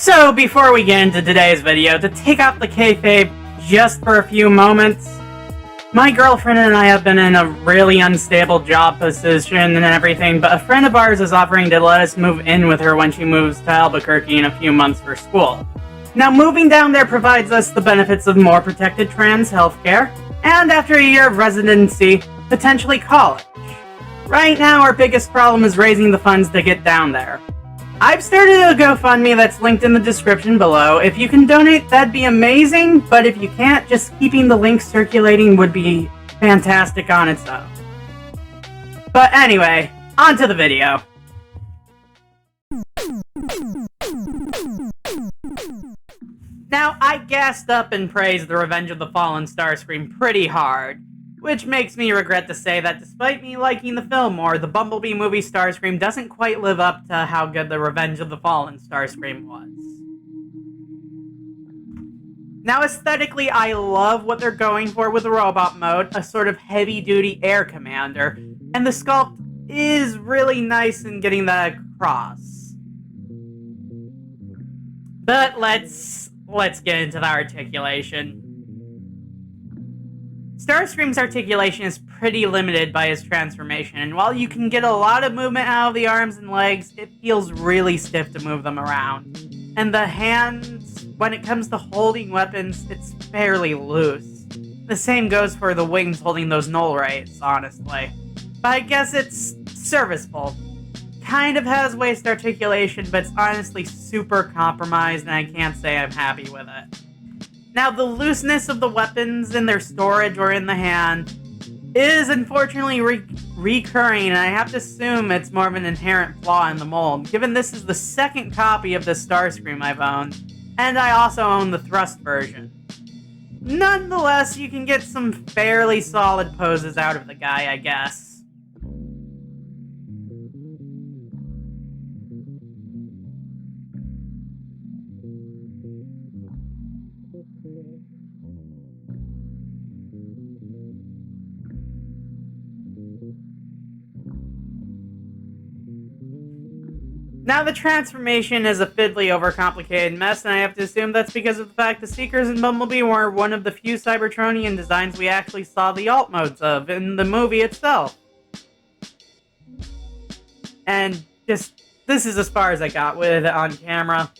So, before we get into today's video, to take off the kayfabe just for a few moments, my girlfriend and I have been in a really unstable job position and everything, but a friend of ours is offering to let us move in with her when she moves to Albuquerque in a few months for school. Now, moving down there provides us the benefits of more protected trans healthcare, and after a year of residency, potentially college. Right now, our biggest problem is raising the funds to get down there. I've started a GoFundMe that's linked in the description below. If you can donate, that'd be amazing, but if you can't, just keeping the link circulating would be fantastic on its own. But anyway, on to the video. Now, I gassed up and praised the Revenge of the Fallen Starscream pretty hard, which makes me regret to say that despite me liking the film more, the Bumblebee movie Starscream doesn't quite live up to how good the Revenge of the Fallen Starscream was. Now, aesthetically, I love what they're going for with the robot mode, a sort of heavy-duty air commander, and the sculpt is really nice in getting that across. But let's get into the articulation. Starscream's articulation is pretty limited by his transformation, and while you can get a lot of movement out of the arms and legs, it feels really stiff to move them around. And the hands, when it comes to holding weapons, it's fairly loose. The same goes for the wings holding those null rays, honestly. But I guess it's serviceable. Kind of has waist articulation, but it's honestly super compromised, and I can't say I'm happy with it. Now, the looseness of the weapons in their storage or in the hand is unfortunately recurring, and I have to assume it's more of an inherent flaw in the mold, given this is the second copy of the Starscream I've owned, and I also own the thrust version. Nonetheless, you can get some fairly solid poses out of the guy, I guess. Now, the transformation is a fiddly, overcomplicated mess, and I have to assume that's because of the fact the Seekers in Bumblebee were one of the few Cybertronian designs we actually saw the alt modes of in the movie itself. And this is as far as I got with it on camera.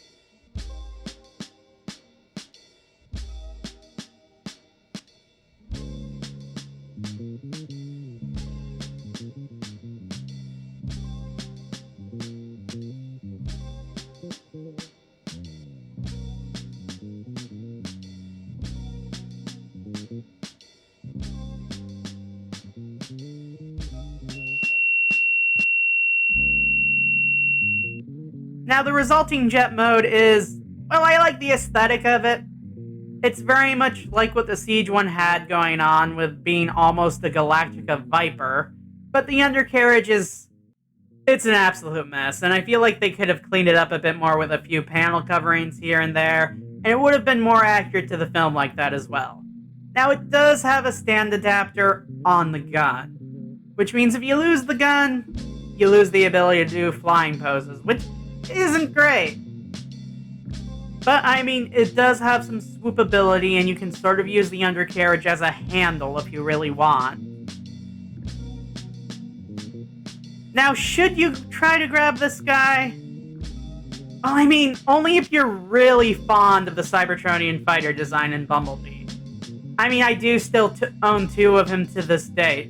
Now, the resulting jet mode is, well, I like the aesthetic of it. It's very much like what the Siege one had going on with being almost a Galactica Viper, but the undercarriage it's an absolute mess, and I feel like they could have cleaned it up a bit more with a few panel coverings here and there, and it would have been more accurate to the film like that as well. Now, it does have a stand adapter on the gun, which means if you lose the gun, you lose the ability to do flying poses, which isn't great. But, I mean, it does have some swoopability, and you can sort of use the undercarriage as a handle if you really want. Now, should you try to grab this guy? Well, I mean, only if you're really fond of the Cybertronian fighter design in Bumblebee. I mean, I do still own two of him to this date.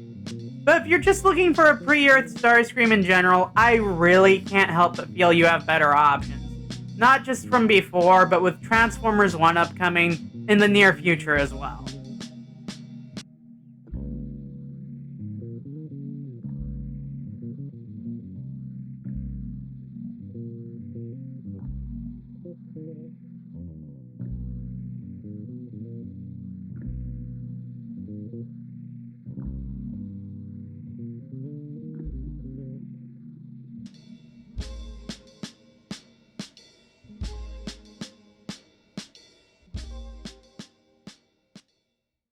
But if you're just looking for a pre-Earth Starscream in general, I really can't help but feel you have better options. Not just from before, but with Transformers 1 upcoming in the near future as well.